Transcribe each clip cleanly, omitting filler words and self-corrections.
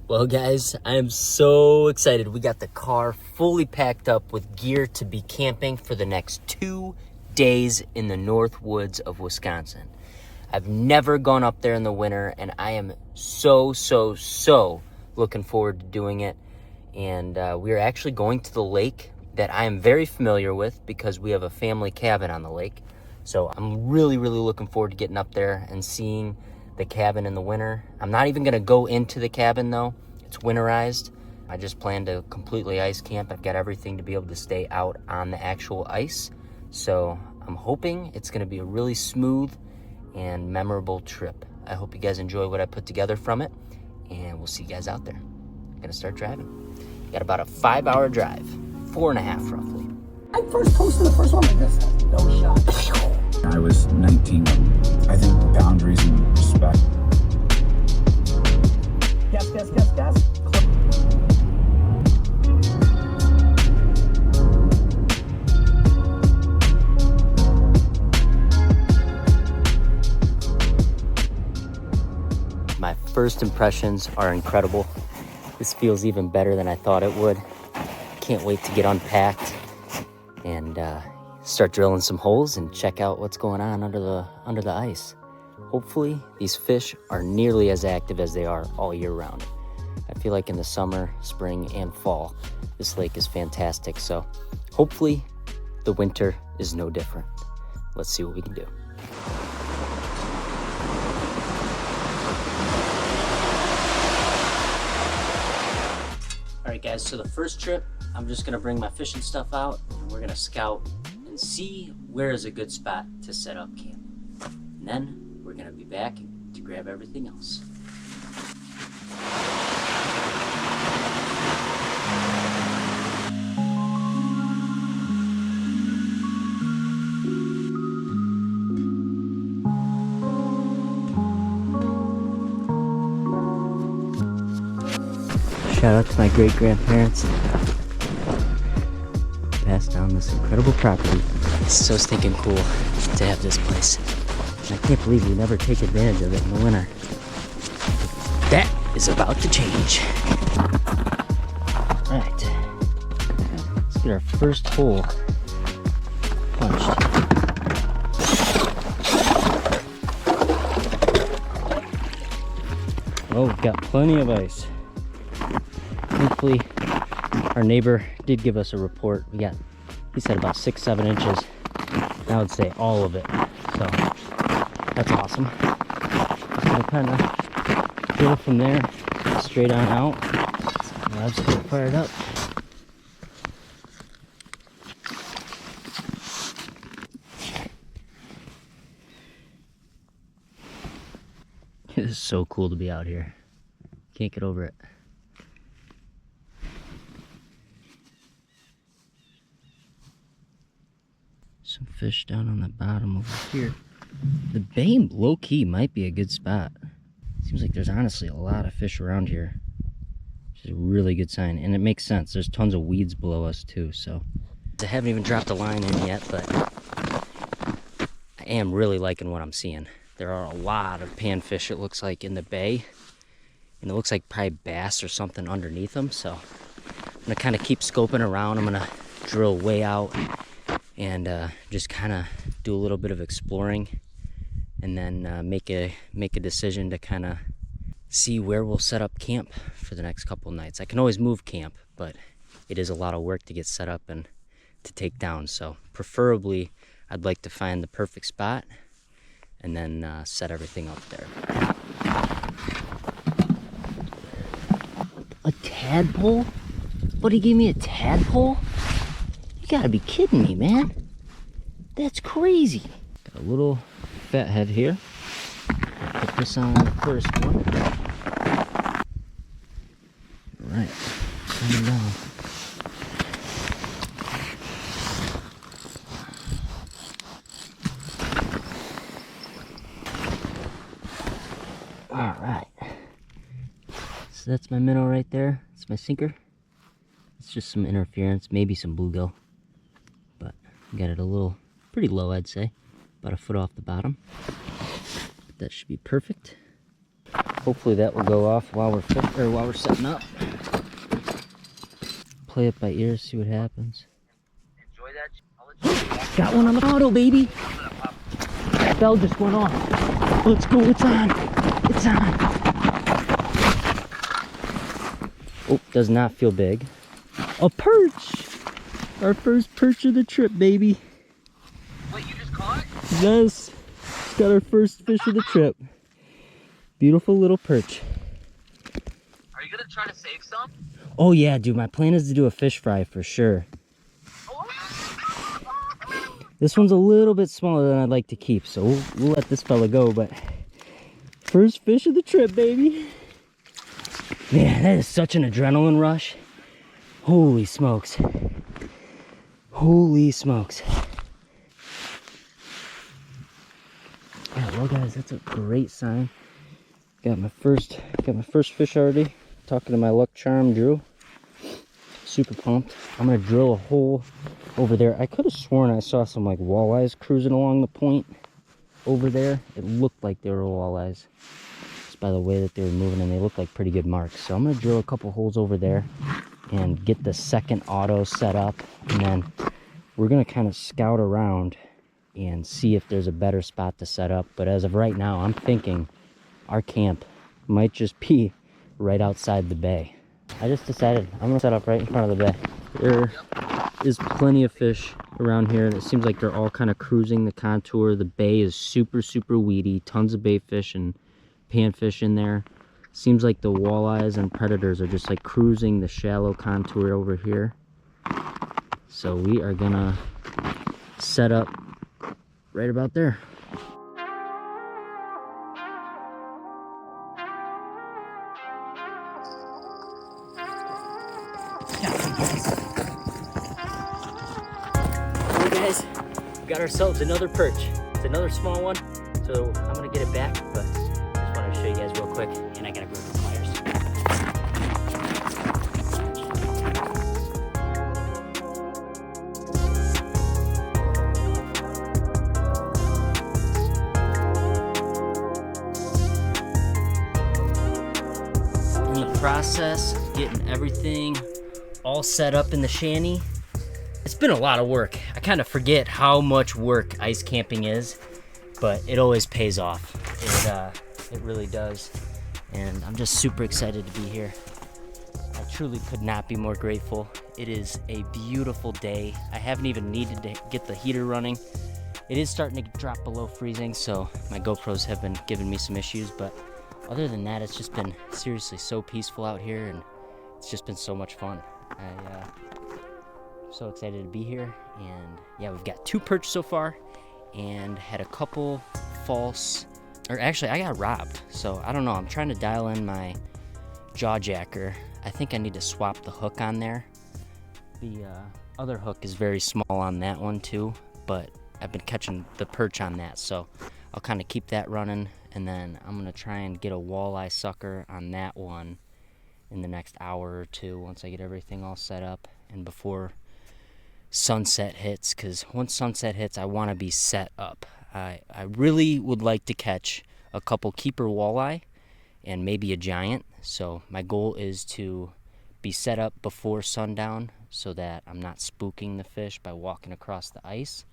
Well, guys, I am so excited. We got the car fully packed up with gear to be camping for the next 2 days in the Northwoods of Wisconsin. I've never gone up there in the winter, and I am so looking forward to doing it. And we are actually going to the lake that I am very familiar with because we have a family cabin on the lake. So I'm really looking forward to getting up there and seeing the cabin in the winter. I'm not even gonna go into the cabin though. It's winterized. I just plan to completely ice camp. I've got everything to be able to stay out on the actual ice. So I'm hoping it's gonna be a really smooth and memorable trip. I hope you guys enjoy what I put together from it, and we'll see you guys out there. I'm gonna start driving. Got about a 5-hour drive, 4.5 roughly. I first posted the first one like this. No shot. I was 19. I think boundaries and respect. Gas. My first impressions are incredible. This feels even better than I thought it would. Can't wait to get unpacked and start drilling some holes and check out what's going on under the ice. Hopefully these fish are nearly as active as they are all year round. I feel like in the summer, spring, and fall, this lake is fantastic. So hopefully the winter is no different. Let's see what we can do. All right, guys, so the first trip, I'm just gonna bring my fishing stuff out and we're gonna scout and see where is a good spot to set up camp. And then we're gonna be back to grab everything else. Shout out to my great-grandparents. Passed down this incredible property. It's so stinking cool to have this place. And I can't believe we never take advantage of it in the winter. That is about to change. Alright. Let's get our first hole punched. Oh, we've got plenty of ice. Thankfully, our neighbor did give us a report. He said about 6-7 inches. I would say all of it. So that's awesome. Just gonna kind of drill from there straight on out. I'll just get fired up. It is so cool to be out here. Can't get over it. Some fish down on the bottom over here. The bay low-key might be a good spot. Seems like there's honestly a lot of fish around here, which is a really good sign. And it makes sense. There's tons of weeds below us too, so. I haven't even dropped a line in yet, but I am really liking what I'm seeing. There are a lot of panfish, it looks like, in the bay. And it looks like probably bass or something underneath them, so I'm gonna kind of keep scoping around. I'm gonna drill way out and just kind of do a little bit of exploring, and then make a decision to kind of see where we'll set up camp for the next couple nights. I can always move camp, but it is a lot of work to get set up and to take down. So preferably, I'd like to find the perfect spot and then set everything up there. A tadpole? Buddy gave me a tadpole? You gotta be kidding me, man. That's crazy. Got a little fat head here. I'll put this on the first one. All right, coming down. All right. So that's my minnow right there. It's my sinker. It's just some interference, maybe some bluegill. But got it a little, pretty low, I'd say. About a foot off the bottom. But that should be perfect. Hopefully that will go off while we're setting up. Play it by ear, see what happens. Enjoy that. I'll let you Got one on the auto, baby. Bell just went off. Let's go. It's on. It's on. Oh, does not feel big. A perch. Our first perch of the trip, baby. Wait, you just caught? Yes. Got our first fish of the trip. Beautiful little perch. Are you gonna try to save some? Oh yeah, dude. My plan is to do a fish fry for sure. This one's a little bit smaller than I'd like to keep, so we'll let this fella go, but first fish of the trip, baby. Man, that is such an adrenaline rush. Holy smokes. Holy smokes. Yeah, well guys, that's a great sign. Got my first fish already. Talking to my luck charm, Drew. Super pumped. I'm gonna drill a hole over there. I could have sworn I saw some like walleyes cruising along the point over there. It looked like they were walleyes just by the way that they were moving, and they looked like pretty good marks. So I'm gonna drill a couple holes over there and get the second auto set up, and then we're gonna kind of scout around and see if there's a better spot to set up. But as of right now, I'm thinking our camp might just be right outside the bay. I just decided I'm gonna set up right in front of the bay. There is plenty of fish around here, and it seems like they're all kind of cruising the contour. The bay is super weedy, tons of bait fish and panfish in there. Seems like the walleyes and predators are just like cruising the shallow contour over here. So we are gonna set up right about there. Hey guys, we got ourselves another perch. It's another small one, so I'm gonna get it back, but I just wanted to show you guys real quick, and I gotta grab the pliers. In the process of getting everything all set up in the shanty, it's been a lot of work. I kind of forget how much work ice camping is, but it always pays off. It really does. And I'm just super excited to be here. I truly could not be more grateful. It is a beautiful day. I haven't even needed to get the heater running. It is starting to drop below freezing, so my GoPros have been giving me some issues, but other than that, it's just been seriously so peaceful out here, and it's just been so much fun. I'm so excited to be here, and yeah, we've got 2 perch so far, and had a couple false, or actually I got robbed, so I don't know. I'm trying to dial in my jaw jacker. I think I need to swap the hook on there. The other hook is very small on that one too, but I've been catching the perch on that, so I'll kind of keep that running, and then I'm gonna try and get a walleye sucker on that one in the next hour or two once I get everything all set up and before sunset hits, because once sunset hits I want to be set up. I really would like to catch a couple keeper walleye and maybe a giant, so my goal is to be set up before sundown so that I'm not spooking the fish by walking across the ice.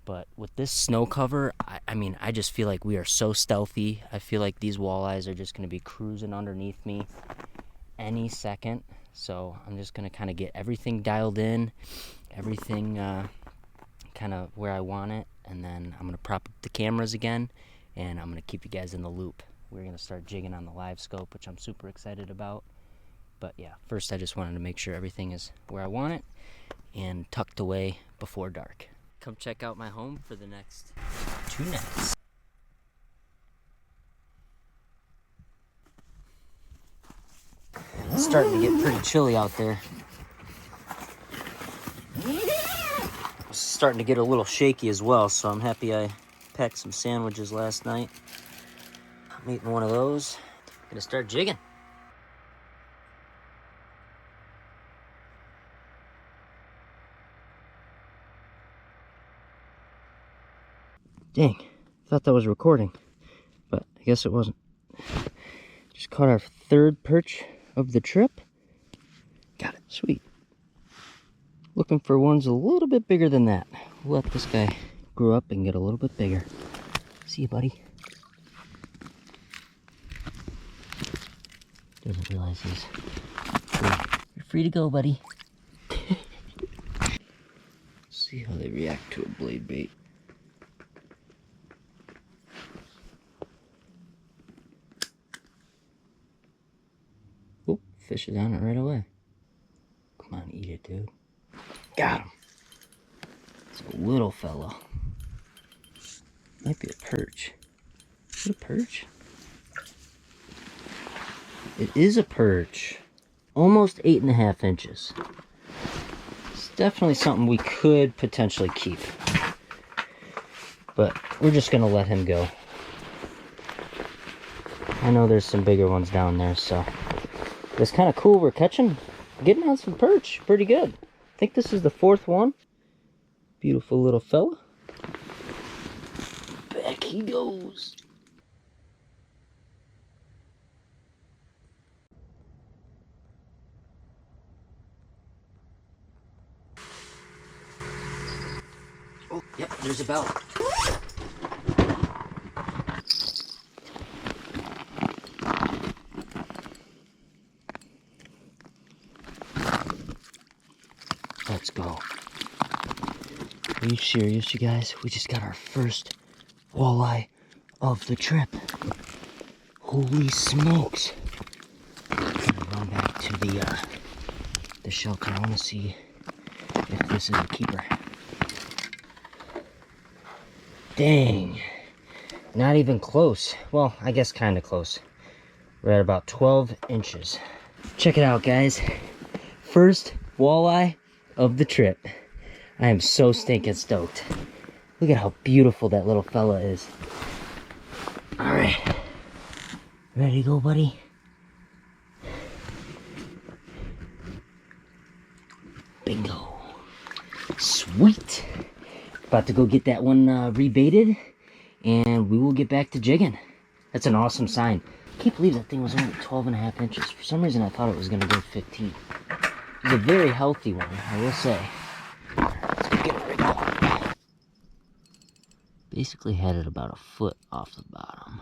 But with this snow cover, I mean, I just feel like we are so stealthy. I feel like these walleyes are just going to be cruising underneath me any second. So I'm just going to kind of get everything dialed in, everything kind of where I want it. And then I'm going to prop up the cameras again, and I'm going to keep you guys in the loop. We're going to start jigging on the live scope, which I'm super excited about. But yeah, first I just wanted to make sure everything is where I want it and tucked away before dark. Come check out my home for the next 2 nights. It's starting to get pretty chilly out there. It's starting to get a little shaky as well, so I'm happy I packed some sandwiches last night. I'm eating one of those. Gonna start jigging. Dang, thought that was recording, but I guess it wasn't. Just caught our third perch of the trip. Got it, sweet. Looking for ones a little bit bigger than that. We'll let this guy grow up and get a little bit bigger. See you, buddy. Doesn't realize he's free. You're free to go, buddy. See how they react to a blade bait. Oh, fish is on it right away. Come on, eat it, dude. Got him. It's a little fella. Might be a perch. Is it a perch? It is a perch. Almost 8.5 inches. It's definitely something we could potentially keep. But we're just gonna let him go. I know there's some bigger ones down there, so it's kind of cool. We're getting on some perch. Pretty good. I think this is the 4th one. Beautiful little fella. Back he goes. Oh, yep, there's a bell. Let's go. Are you serious, you guys? We just got our first walleye of the trip. Holy smokes. I'm gonna run back to the shelter. I want to see if this is a keeper. Dang. Not even close. Well, I guess kind of close. We're at about 12 inches. Check it out, guys. First walleye of the trip. I am so stinking stoked. Look at how beautiful that little fella is. All right. Ready to go, buddy? Bingo. Sweet. About to go get that one rebaited, and we will get back to jigging. That's an awesome sign. I can't believe that thing was only 12.5 inches. For some reason, I thought it was going to go 15. It's a very healthy one, I will say. Let's go get it right now. Basically had it about a foot off the bottom.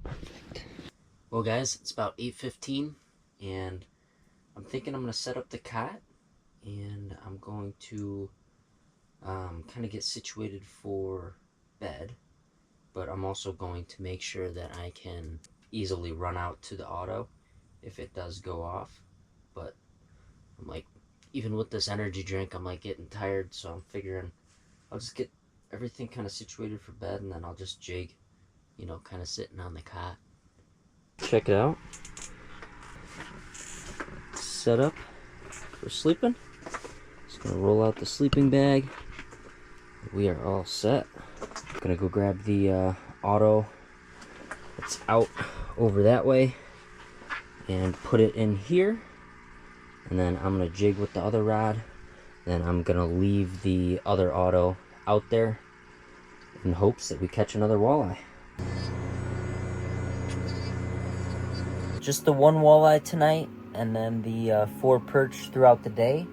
Perfect. Well, guys, it's about 8:15, and I'm thinking I'm going to set up the cot, and I'm going to kind of get situated for bed, but I'm also going to make sure that I can easily run out to the auto if it does go off. But I'm like, even with this energy drink, I'm like getting tired, so I'm figuring I'll just get everything kind of situated for bed, and then I'll just jig, you know, kind of sitting on the cot. Check it out. Set up for sleeping. Just gonna roll out the sleeping bag. We are all set. Gonna go grab the auto that's out over that way and put it in here, and then I'm gonna jig with the other rod. Then I'm gonna leave the other auto out there in hopes that we catch another walleye. Just the one walleye tonight, and then the 4 perch throughout the day.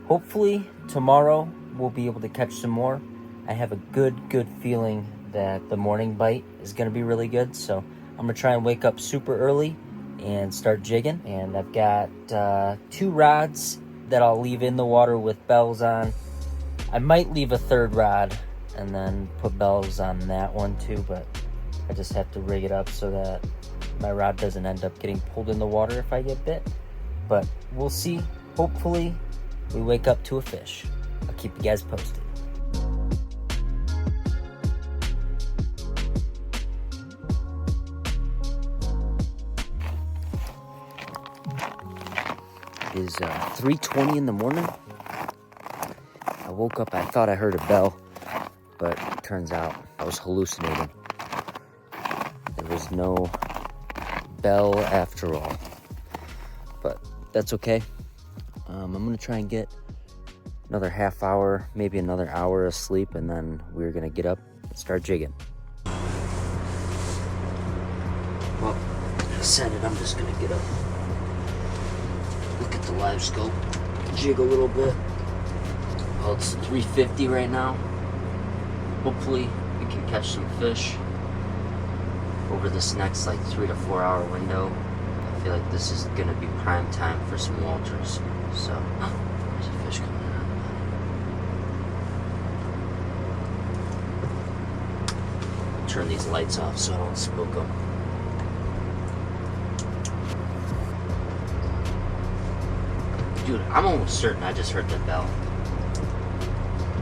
Hopefully tomorrow we'll be able to catch some more. I have a good feeling that the morning bite is going to be really good, so I'm going to try and wake up super early and start jigging. And I've got 2 rods that I'll leave in the water with bells on. I might leave a 3rd rod and then put bells on that one too, but I just have to rig it up so that my rod doesn't end up getting pulled in the water if I get bit. But we'll see. Hopefully we wake up to a fish. I'll keep you guys posted. It is 3:20 in the morning. I woke up, I thought I heard a bell, but it turns out I was hallucinating. There was no bell after all. But that's okay. I'm gonna try and get another half hour, maybe another hour of sleep, and then we're gonna get up start jigging. Well, I decided I'm just gonna get up, look at the live scope, jig a little bit. Well, it's 350 right now. Hopefully we can catch some fish over this next like 3 to 4 hour window. I feel like this is gonna be prime time for some Walters. So, there's a fish coming in. Turn these lights off so I don't spook them. Dude, I'm almost certain I just heard the bell.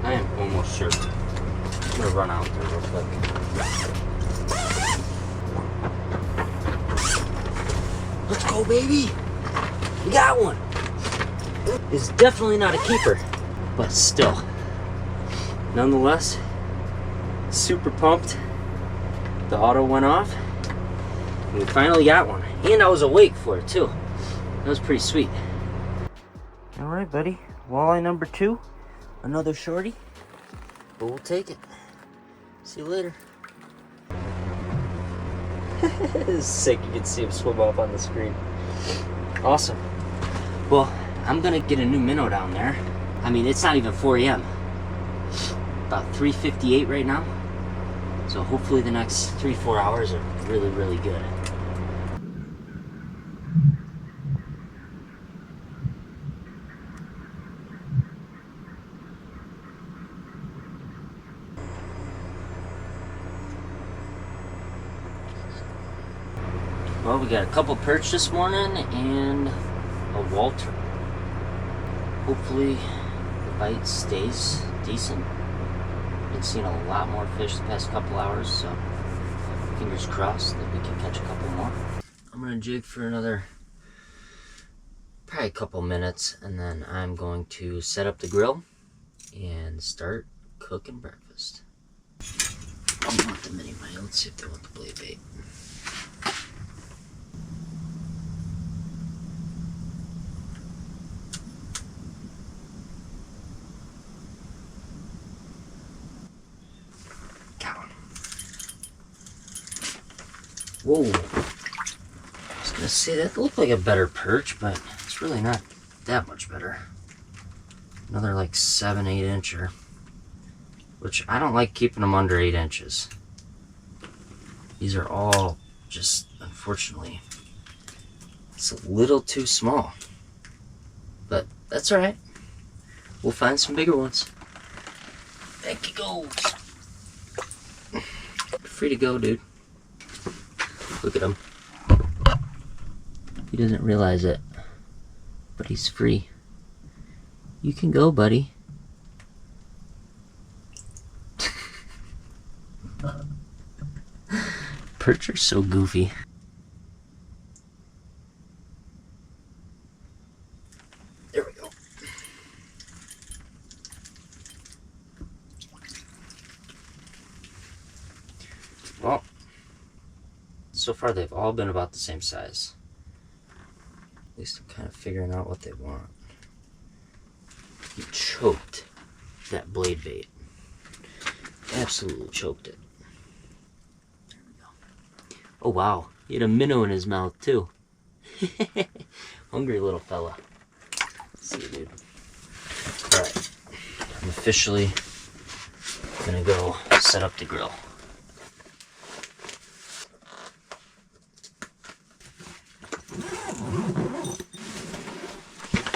I am almost certain. I'm gonna run out there real quick. Let's go, baby! We got one! It's definitely not a keeper, but still. Nonetheless, super pumped. The auto went off, and we finally got one. And I was awake for it, too. That was pretty sweet. Alright, buddy. Walleye number 2. Another shorty. But we'll take it. See you later. This is sick. You can see him swim off on the screen. Awesome. Well, I'm gonna get a new minnow down there. I mean, it's not even 4 a.m. About 3:58 right now. So hopefully the next 3-4 hours are really, really good. Well, we got a couple perch this morning and a Walter. Hopefully the bite stays decent. Been seeing a lot more fish the past couple hours, so fingers crossed that we can catch a couple more. I'm gonna jig for another probably a couple minutes, and then I'm going to set up the grill and start cooking breakfast. I want the mini mite. Let's see if they want the blade bait. Whoa. I was gonna say that looked like a better perch, but it's really not that much better. Another like 7-8 incher, which I don't like keeping them under 8 inches. These are all just, unfortunately, it's a little too small. But that's alright. We'll find some bigger ones. Back he goes. Free to go, dude. Look at him. He doesn't realize it, but he's free. You can go, buddy. Perch are so goofy. There we go. Well, so far they've all been about the same size. At least I'm kind of figuring out what they want. He choked that blade bait. Absolutely choked it. There we go. Oh wow, he had a minnow in his mouth too. Hungry little fella. See you, dude. Alright, I'm officially gonna go set up the grill.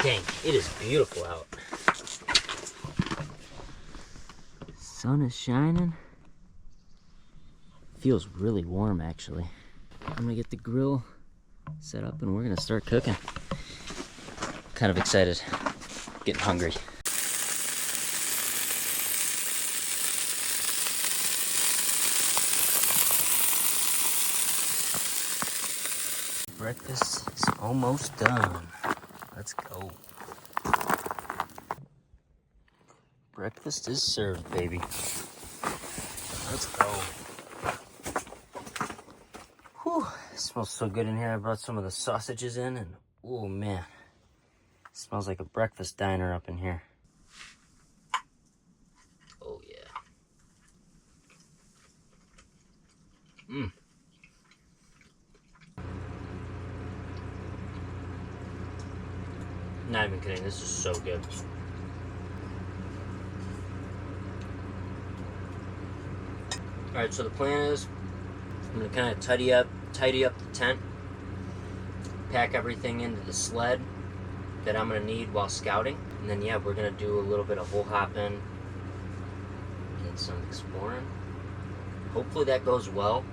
Dang, it is beautiful out. Sun is shining. Feels really warm actually. I'm gonna get the grill set up and we're gonna start cooking. Kind of excited. Getting hungry. Breakfast is almost done. Let's go. Breakfast is served, baby. Let's go. Whew, it smells so good in here. I brought some of the sausages in and oh man, it smells like a breakfast diner up in here. Oh yeah. Not even kidding, this is so good. Alright, so the plan is I'm gonna kind of tidy up the tent, pack everything into the sled that I'm gonna need while scouting, and then yeah, we're gonna do a little bit of hole hopping and some exploring. Hopefully that goes well.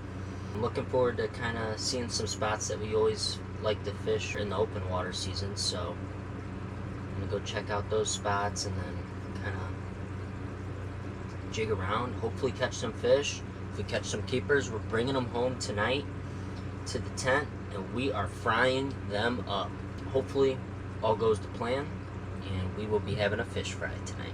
I'm looking forward to kind of seeing some spots that we always like to fish in the open water season, so I'm gonna go check out those spots and then kind of jig around, hopefully catch some fish. If we catch some keepers, we're bringing them home tonight to the tent and we are frying them up. Hopefully all goes to plan and we will be having a fish fry tonight.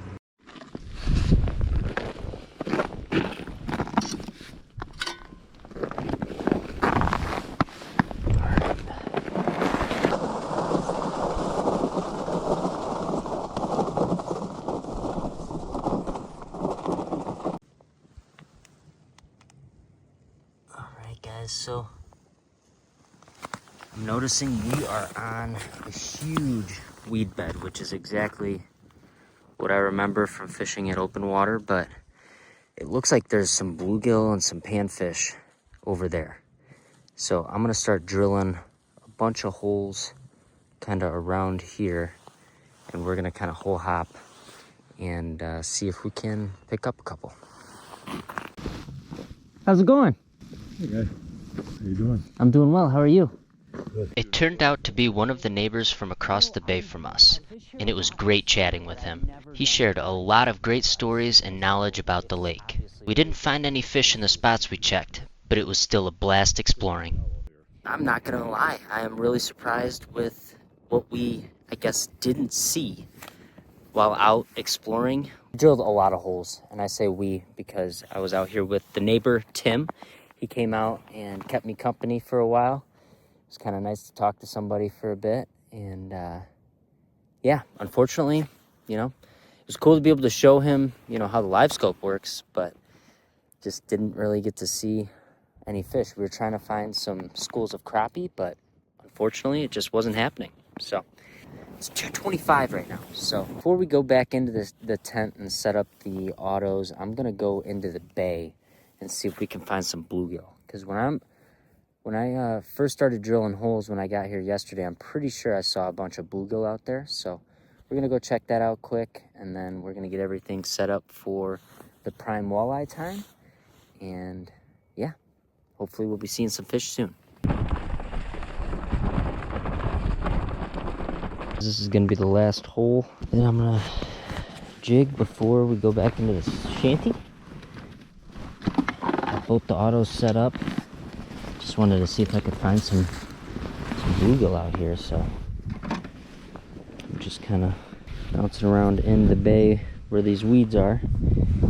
So I'm noticing we are on a huge weed bed, which is exactly what I remember from fishing at open water, but it looks like there's some bluegill and some panfish over there. So I'm gonna start drilling a bunch of holes kind of around here, and we're gonna kind of hole hop and see if we can pick up a couple. How's it going? Hey guys, how you doing? I'm doing well, how are you? Good. It turned out to be one of the neighbors from across the bay from us, and it was great chatting with him. He shared a lot of great stories and knowledge about the lake. We didn't find any fish in the spots we checked, but it was still a blast exploring. I'm not gonna lie, I am really surprised with what we, I guess, didn't see while out exploring. We drilled a lot of holes, and I say we because I was out here with the neighbor, Tim. He came out and kept me company for a while. It was kind of nice to talk to somebody for a bit. And yeah, unfortunately, you know, it was cool to be able to show him, you know, how the live scope works, but just didn't really get to see any fish. We were trying to find some schools of crappie, but unfortunately it just wasn't happening. So it's 2:25 right now. So before we go back into the tent and set up the autos, I'm gonna go into the bay and see if we can find some bluegill. Because when I first started drilling holes when I got here yesterday, I'm pretty sure I saw a bunch of bluegill out there. So we're gonna go check that out quick, and then we're gonna get everything set up for the prime walleye time. And yeah, hopefully we'll be seeing some fish soon. This is gonna be the last hole that I'm gonna jig before we go back into the shanty. Got both the autos set up. Just wanted to see if I could find some bluegill out here, so I'm just kind of bouncing around in the bay where these weeds are,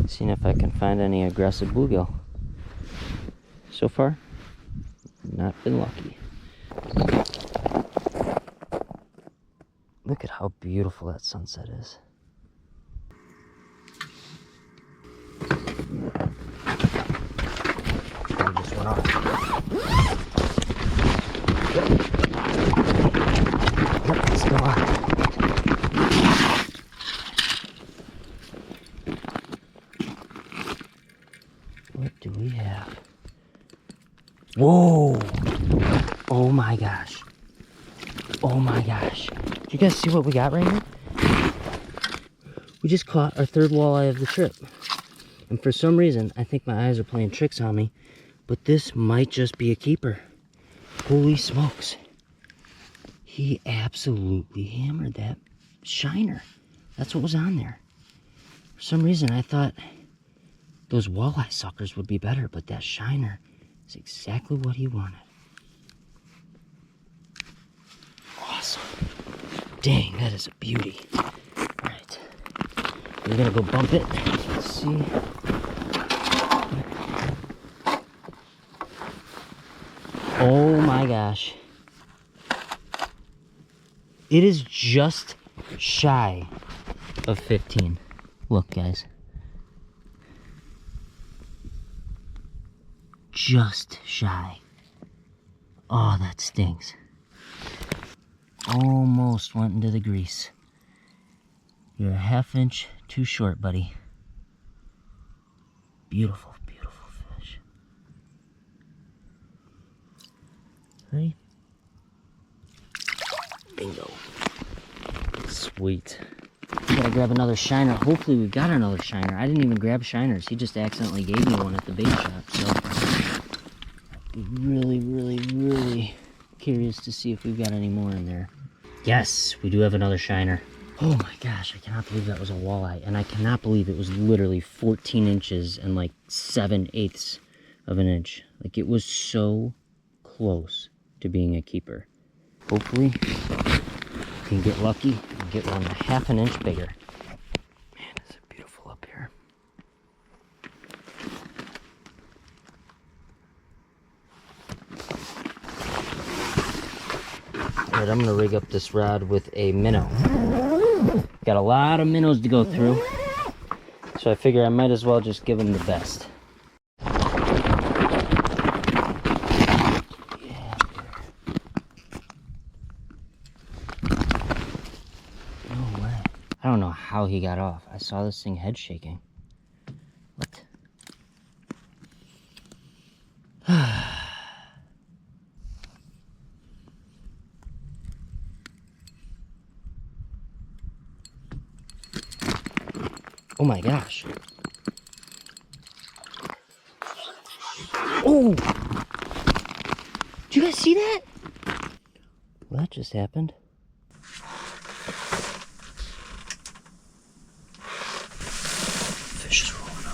seeing if I can find any aggressive bluegill. So far, not been lucky. Look at how beautiful that sunset is. I just went off. Yep, it's still on. What do we have? Whoa! Oh my gosh. Oh my gosh. Do you guys see what we got right here? We just caught our third walleye of the trip. And for some reason, I think my eyes are playing tricks on me, but this might just be a keeper. Holy smokes. He absolutely hammered that shiner. That's what was on there. For some reason, I thought those walleye suckers would be better, but that shiner is exactly what he wanted. Awesome. Dang, that is a beauty. All right. We're gonna go bump it. Let's see. Oh my gosh. It is just shy of 15. Look, guys. Just shy. Oh, that stinks. Almost went into the grease. You're a half inch too short, buddy. Beautiful, beautiful fish. Ready? Bingo. Sweet. We gotta grab another shiner. Hopefully we've got another shiner. I didn't even grab shiners. He just accidentally gave me one at the bait shop, so really, really, really curious to see if we've got any more in there. Yes, we do have another shiner. Oh my gosh, I cannot believe that was a walleye. And I cannot believe it was literally 14 inches and like 7/8 of an inch. Like, it was so close to being a keeper. Hopefully we can get lucky and get one a half an inch bigger. Man, is it beautiful up here. Alright, I'm gonna rig up this rod with a minnow. Got a lot of minnows to go through, so I figure I might as well just give them the best. Yeah. No way. I don't know how he got off. I saw this thing head shaking. What? Oh my gosh. Oh! Did you guys see that? Well, that just happened. Fish is rolling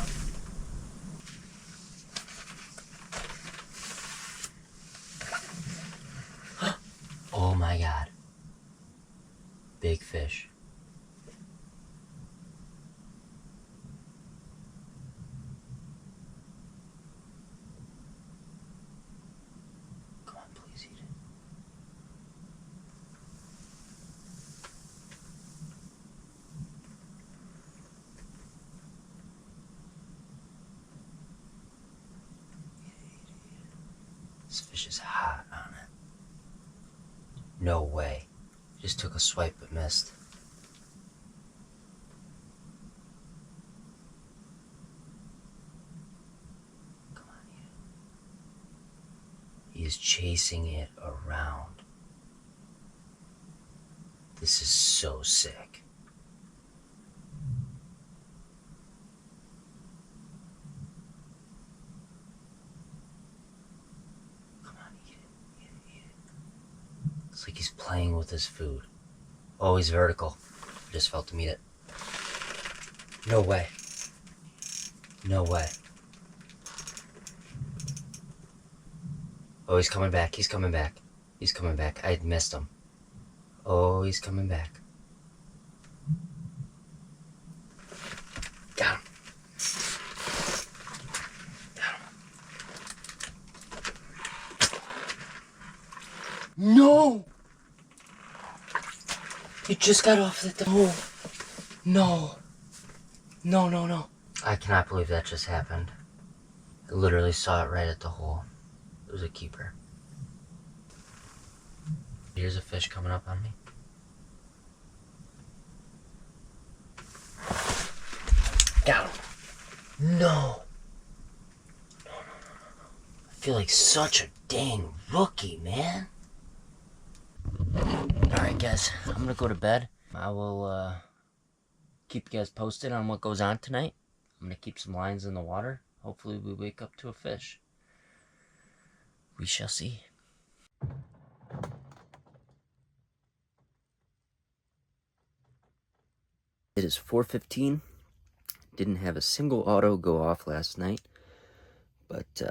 up. Oh my god. Big fish. Please eat it. This fish is hot on it. No way. Just took a swipe but missed. Come on, eat it. He is chasing it around. This is so sick. Come on, eat it, eat it, eat it. It's like he's playing with his food. Oh, he's vertical. I just felt him eat it. No way. No way. Oh, he's coming back. He's coming back. He's coming back. I had missed him. Oh, he's coming back. Got him. Got him. No! He just got off the hole. No. No, no, no. I cannot believe that just happened. I literally saw it right at the hole. It was a keeper. Here's a fish coming up on me. Got him. No. No, no, no, no. I feel like such a dang rookie, man. Alright guys, I'm gonna go to bed. I will keep you guys posted on what goes on tonight. I'm gonna keep some lines in the water. Hopefully we wake up to a fish. We shall see. It is 4:15. Didn't have a single auto go off last night, but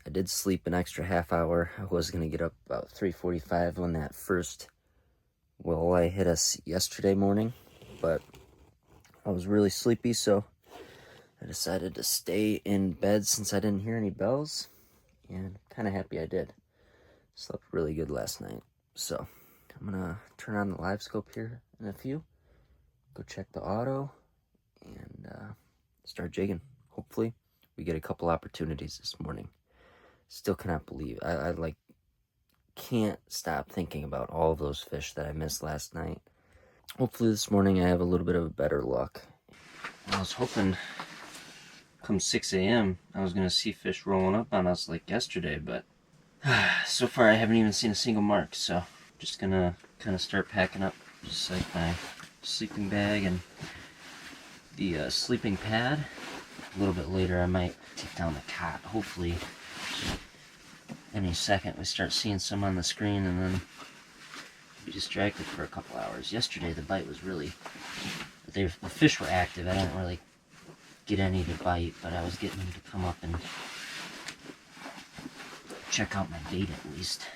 I did sleep an extra half hour. I was gonna get up about 3:45 when that first walleye hit us yesterday morning, but I was really sleepy, so I decided to stay in bed since I didn't hear any bells, and kind of happy I did. Slept really good last night, so I'm gonna turn on the live scope here in a few, go check the auto, and start jigging. Hopefully we get a couple opportunities this morning. Still cannot believe I like can't stop thinking about all of those fish that I missed last night. Hopefully this morning I have a little bit of better luck. I was hoping come 6 a.m. I was going to see fish rolling up on us like yesterday, but so far I haven't even seen a single mark, so just going to kind of start packing up just like my sleeping bag and the sleeping pad. A little bit later I might take down the cot. Hopefully any second we start seeing some on the screen and then be distracted for a couple hours. Yesterday the bite was really, the fish were active. I didn't really get any to bite, but I was getting them to come up and check out my bait at least.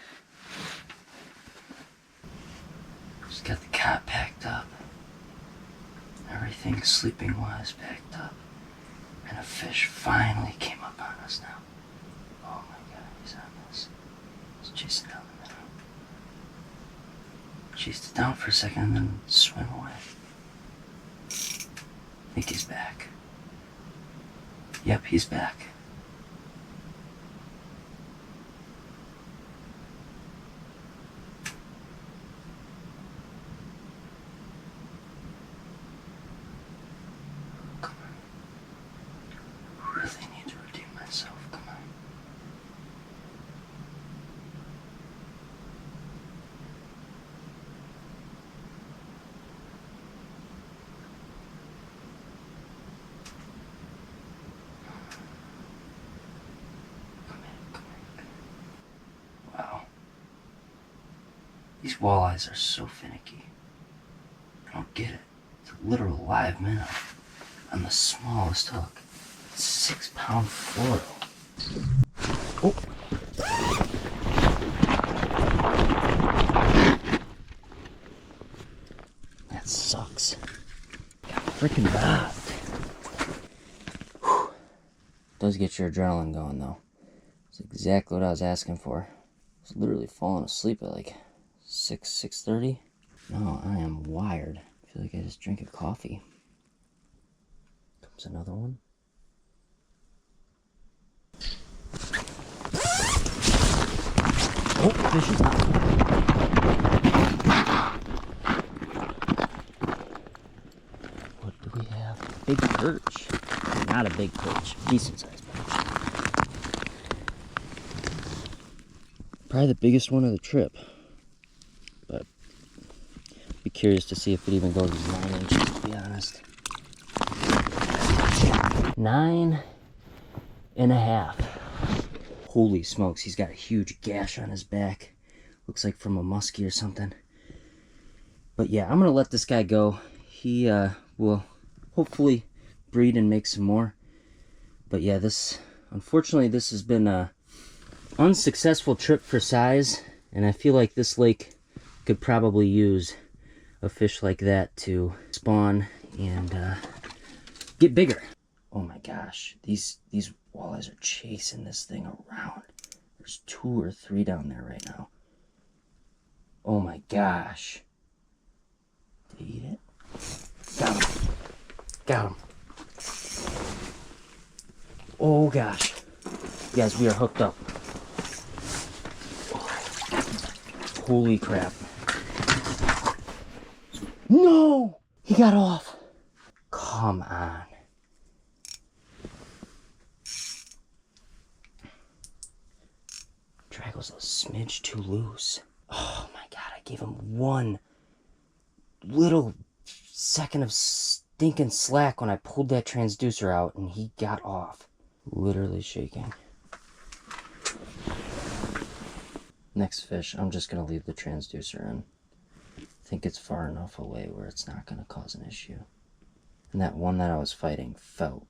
Just got the cot packed up. Everything sleeping wise packed up. And a fish finally came up on us now. Oh my god, he's on this. He's chasing down the middle. Chased it down for a second and then swim away. I think he's back. Yep, he's back. Come on. I really need to redeem myself. Come on. Wow. These walleyes are so finicky. I don't get it. It's a literal live minnow on the smallest hook. It's 6 pound fluoro. Oh. That sucks. Got freaking robbed. Whew. Does get your adrenaline going though. It's exactly what I was asking for. I was literally falling asleep at like 6:30. No, I am wired. I feel like I just drank a coffee. Comes another one. Oh, fish is out. What do we have? Big perch. Not a big perch. Decent sized perch. Probably the biggest one of the trip. But be curious to see if it even goes 9 inches, to be honest. 9.5. Holy smokes, he's got a huge gash on his back. Looks like from a muskie or something. But yeah, I'm gonna let this guy go. He will hopefully breed and make some more. But yeah, unfortunately this has been a unsuccessful trip for size, and I feel like this lake could probably use a fish like that to spawn and get bigger. Oh my gosh, these walleyes are chasing this thing around. There's 2 or 3 down there right now. Oh my gosh. Did he eat it? Got him. Got him. Oh gosh. You guys, we are hooked up. Holy crap. No! He got off. Come on. Drag was a smidge too loose. Oh my god, I gave him one little second of stinking slack when I pulled that transducer out and he got off. Literally shaking. Next fish, I'm just going to leave the transducer in. I think it's far enough away where it's not going to cause an issue. And that one that I was fighting felt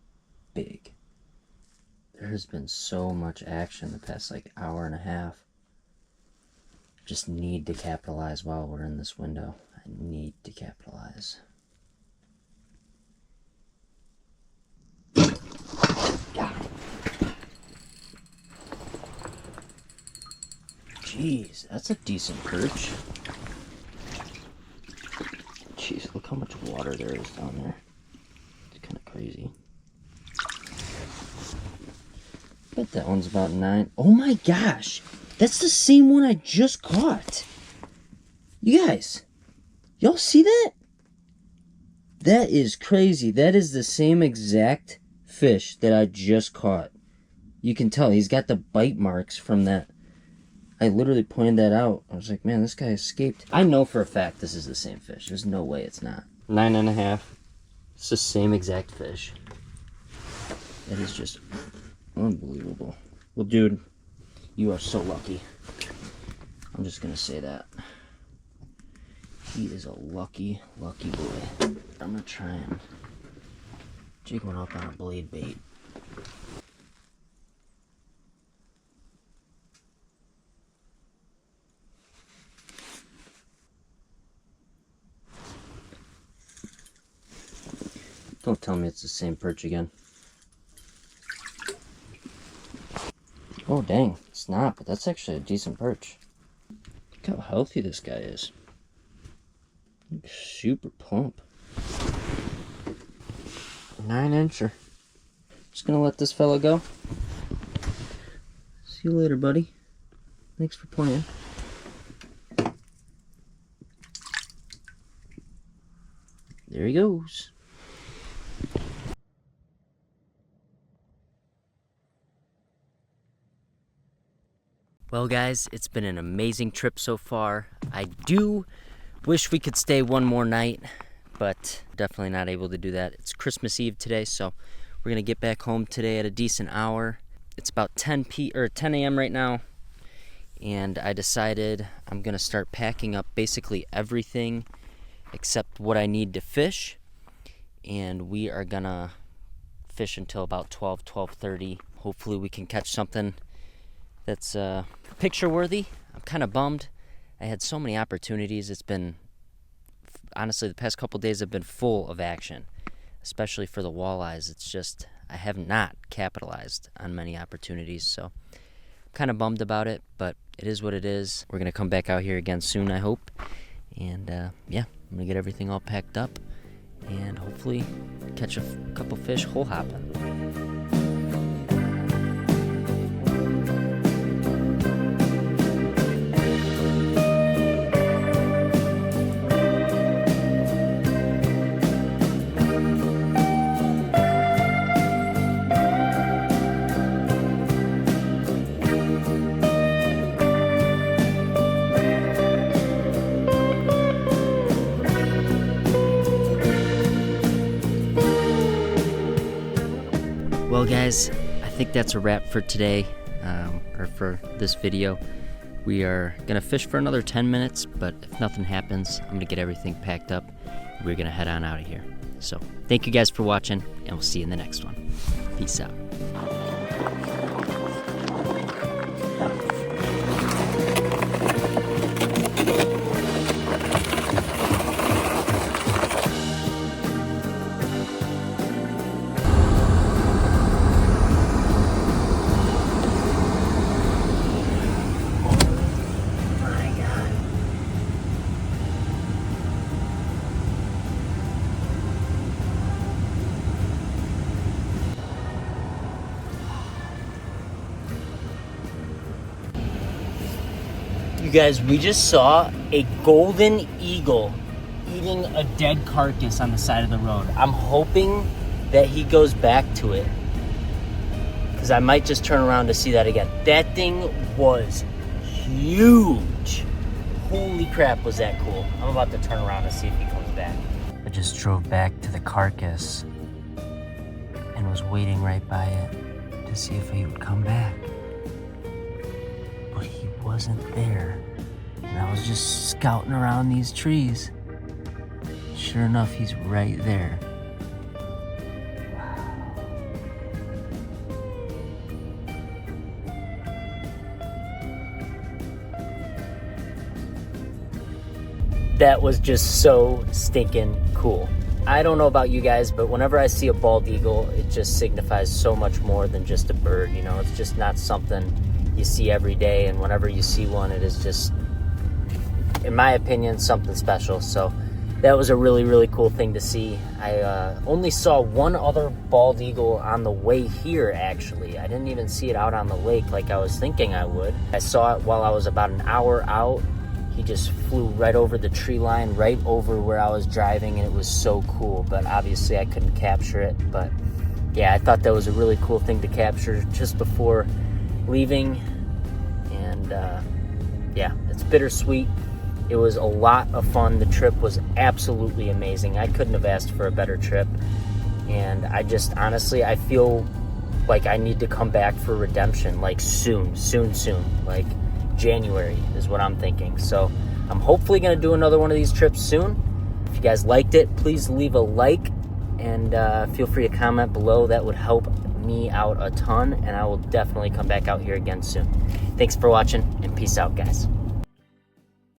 big. There has been so much action the past like hour and a half. Just need to capitalize while we're in this window. I need to capitalize. Got him. Jeez, that's a decent perch. Jeez, look how much water there is down there. It's kind of crazy. I bet that one's about 9. Oh my gosh! That's the same one I just caught. You guys, y'all see that? That is crazy. That is the same exact fish that I just caught. You can tell he's got the bite marks from that. I literally pointed that out. I was like, man, this guy escaped. I know for a fact this is the same fish. There's no way it's not. 9.5. It's the same exact fish. That is just unbelievable. Well, dude, you are so lucky. I'm just gonna say that. He is a lucky, lucky boy. I'm gonna try and jig one up on a blade bait. Don't tell me it's the same perch again. Oh dang, it's not, but that's actually a decent perch. Look how healthy this guy is. Super plump. 9-incher. Just gonna let this fella go. See you later, buddy. Thanks for playing. There he goes. Well, guys, it's been an amazing trip so far. I do wish we could stay one more night, but definitely not able to do that. It's Christmas Eve today, so we're gonna get back home today at a decent hour. It's about 10 a.m. right now, and I decided I'm gonna start packing up basically everything except what I need to fish, and we are gonna fish until about 12:30. Hopefully we can catch something that's picture worthy. I'm kind of bummed. I had so many opportunities. It's been, honestly, the past couple days have been full of action, especially for the walleyes. It's just, I have not capitalized on many opportunities, so I'm kind of bummed about it, but it is what it is. We're going to come back out here again soon, I hope. And yeah, I'm going to get everything all packed up and hopefully catch a couple fish hole hopping. Well, guys, I think that's a wrap for today, or for this video. We are going to fish for another 10 minutes, but if nothing happens, I'm going to get everything packed up. We're going to head on out of here. So, thank you guys for watching, and we'll see you in the next one. Peace out. You guys, we just saw a golden eagle eating a dead carcass on the side of the road. I'm hoping that he goes back to it, because I might just turn around to see that again. That thing was huge. Holy crap, was that cool. I'm about to turn around to see if he comes back. I just drove back to the carcass and was waiting right by it to see if he would come back. But he wasn't there. And I was just scouting around these trees. Sure enough, he's right there. Wow. That was just so stinking cool. I don't know about you guys, but whenever I see a bald eagle, it just signifies so much more than just a bird. You know, it's just not something you see every day, and whenever you see one, it is just, in my opinion, something special. So that was a really, really cool thing to see. I only saw one other bald eagle on the way here, actually. I didn't even see it out on the lake like I was thinking I would. I saw it while I was about an hour out. He just flew right over the tree line, right over where I was driving, and it was so cool. But obviously I couldn't capture it. But yeah, I thought that was a really cool thing to capture just before leaving. And yeah, it's bittersweet. It was a lot of fun. The trip was absolutely amazing. I couldn't have asked for a better trip. And I just, honestly, I feel like I need to come back for redemption, like soon. Like January is what I'm thinking. So I'm hopefully going to do another one of these trips soon. If you guys liked it, please leave a like and feel free to comment below. That would help me out a ton, and I will definitely come back out here again soon. Thanks for watching, and peace out, guys.